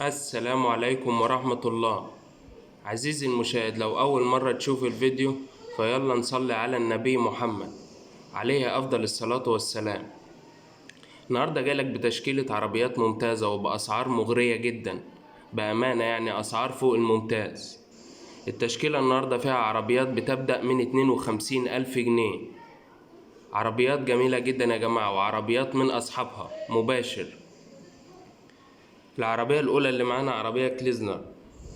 السلام عليكم ورحمة الله. عزيزي المشاهد، لو أول مرة تشوف الفيديو فيلا نصلي على النبي محمد عليه أفضل الصلاة والسلام. النهاردة جايلك بتشكيلة عربيات ممتازة وبأسعار مغرية جدا، بأمانة يعني أسعار فوق الممتاز. التشكيلة النهاردة فيها عربيات بتبدأ من 52,000 جنيه. عربيات جميلة جدا يا جماعة، وعربيات من أصحابها مباشر. العربية الأولى اللي معانا عربية كليزنر،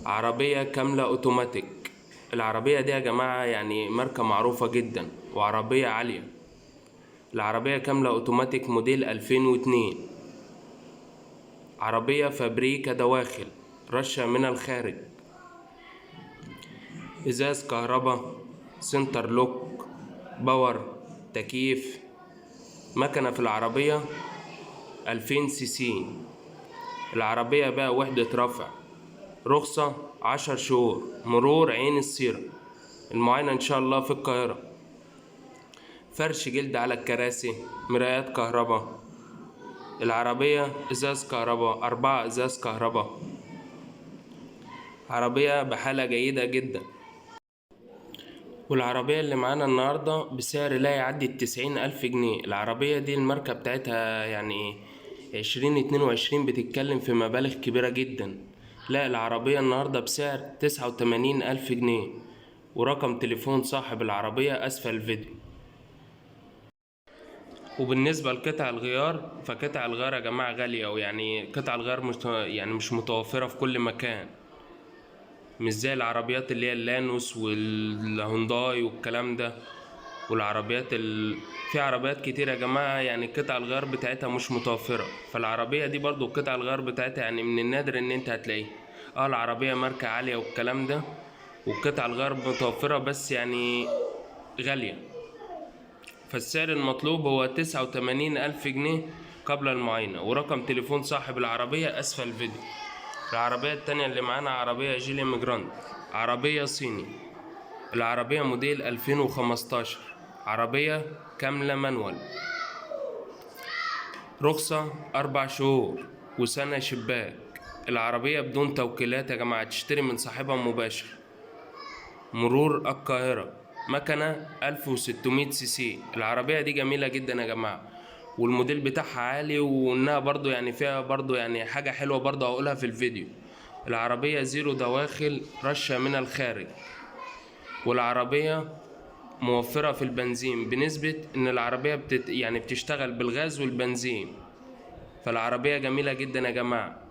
عربية كاملة أوتوماتيك. العربية دي يا جماعة يعني ماركة معروفة جدا وعربية عالية. العربية كاملة أوتوماتيك موديل 2002. عربية فابريكا دواخل، رشة من الخارج، إزاز كهرباء، سنتر لوك، باور، تكييف. مكنة في العربية 2000 سي سي. العربية بقى وحدة رفع، رخصة 10 شهور، مرور عين السيرة. المعاينة إن شاء الله في القاهرة. فرش جلد على الكراسي، مرايات كهرباء. العربية إزاز كهرباء، 4 إزاز كهرباء. عربية بحالة جيدة جدا. والعربية اللي معانا النهاردة بسعر لا يعدي 90,000 جنيه. العربية دي الماركة بتاعتها يعني 2022 بتتكلم في مبالغ كبيرة جدا. لا، العربية النهاردة بسعر 89,000 جنيه. ورقم تليفون صاحب العربية أسفل الفيديو. وبالنسبة لقطع الغيار، فقطع الغيار يا جماعة غالية، ويعني قطع الغيار مش متوفرة في كل مكان، مش زي العربيات اللي هي اللانوس والهونداي والكلام ده. في عربيات كتير يا جماعة يعني قطع الغيار بتاعتها مش متوفرة. فالعربية دي برضو قطع الغيار بتاعتها يعني من النادر ان انت هتلاقيها. العربية ماركة عالية والكلام ده، وقطع الغيار متوفرة بس يعني غالية. فالسعر المطلوب هو 89,000 جنيه قبل المعاينة، ورقم تليفون صاحب العربية أسفل الفيديو. العربية التانية اللي معانا عربية جيلي ميجراند، عربية صيني. العربية موديل 2015. عربية كاملة مانوال، رخصة 4 شهور وسنة شباك. العربية بدون توكيلات يا جماعة، تشتري من صاحبها مباشر. مرور القاهرة. مكنة 1600 سي سي. العربية دي جميلة جدا يا جماعة، والموديل بتاعها عالي، وانها برضو يعني فيها برضو يعني حاجة حلوة برضو هقولها في الفيديو. العربية زيرو دواخل، رشة من الخارج. والعربية موفرة في البنزين بنسبة ان العربية يعني بتشتغل بالغاز والبنزين. فالعربية جميلة جدا يا جماعة،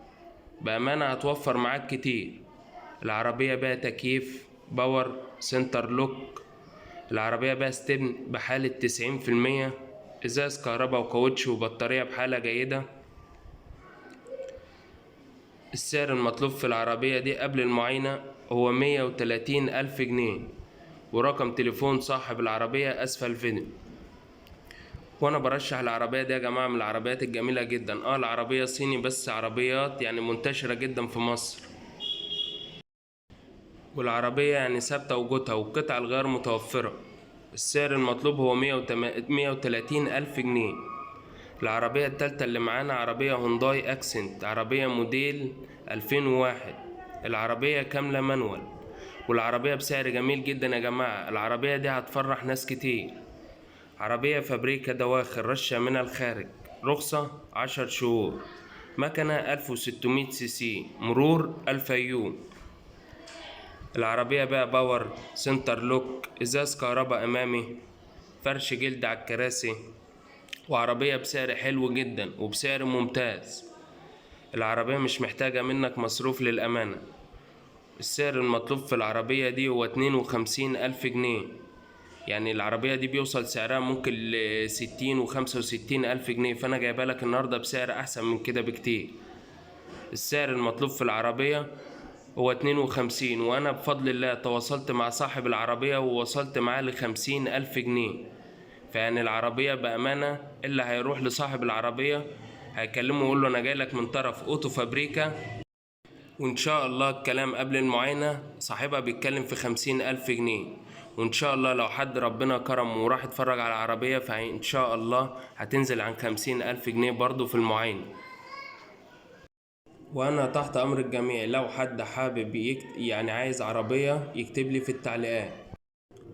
بأمانة هتوفر معاك كتير. العربية بقى تكييف، باور، سنتر لوك. العربية بقى ستبن بحالة 90%، إزاز كهرباء وكاوتش وبطارية بحالة جيدة. السعر المطلوب في العربية دي قبل المعاينة هو 130,000 جنيه، ورقم تليفون صاحب العربية أسفل الفيديو. وانا برشح العربية دي يا جماعة من العربيات الجميلة جدا. العربية صيني بس عربيات يعني منتشرة جدا في مصر، والعربية يعني ثابتة وجودها، وقطع الغيار متوفرة. السعر المطلوب هو 130,000 جنيه. العربية التالتة اللي معانا عربية هونداي أكسنت، عربية موديل 2001. العربية كاملة مانوال، والعربية بسعر جميل جدا يا جماعة. العربية دي هتفرح ناس كتير. عربية فابريكا دواخل، رشة من الخارج، رخصة 10 شهور. مكنة 1600 سي سي، مرور الفيوم. العربية بقى باور، سنتر لوك، إزاز كهرباء أمامي، فرش جلد على الكراسي. وعربية بسعر حلو جدا وبسعر ممتاز. العربية مش محتاجة منك مصروف للأمانة. السعر المطلوب في العربية دي هو 52,000 جنيه. يعني العربية دي بيوصل سعرها ممكن ل60 و65,000 جنيه، فأنا جايبها لك النهاردة بسعر أحسن من كده بكتير. السعر المطلوب في العربية هو 52، وأنا بفضل الله تواصلت مع صاحب العربية ووصلت معاه ل50,000 جنيه. فيعني العربية بأمانة اللي هيروح لصاحب العربية هيكلمه ويقول له أنا جايلك من طرف أوتو فابريكا، وإن شاء الله الكلام قبل المعاينة صاحبها بيتكلم في 50,000 جنيه. وإن شاء الله لو حد ربنا كرم وراح يتفرج على العربية فإن شاء الله هتنزل عن 50,000 جنيه برضو في المعاينة. وانا تحت امر الجميع. لو حد حابب يعني عايز عربية يكتب لي في التعليقات.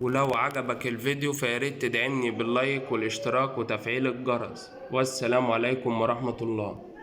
ولو عجبك الفيديو فياريت تدعمني باللايك والاشتراك وتفعيل الجرس. والسلام عليكم ورحمة الله.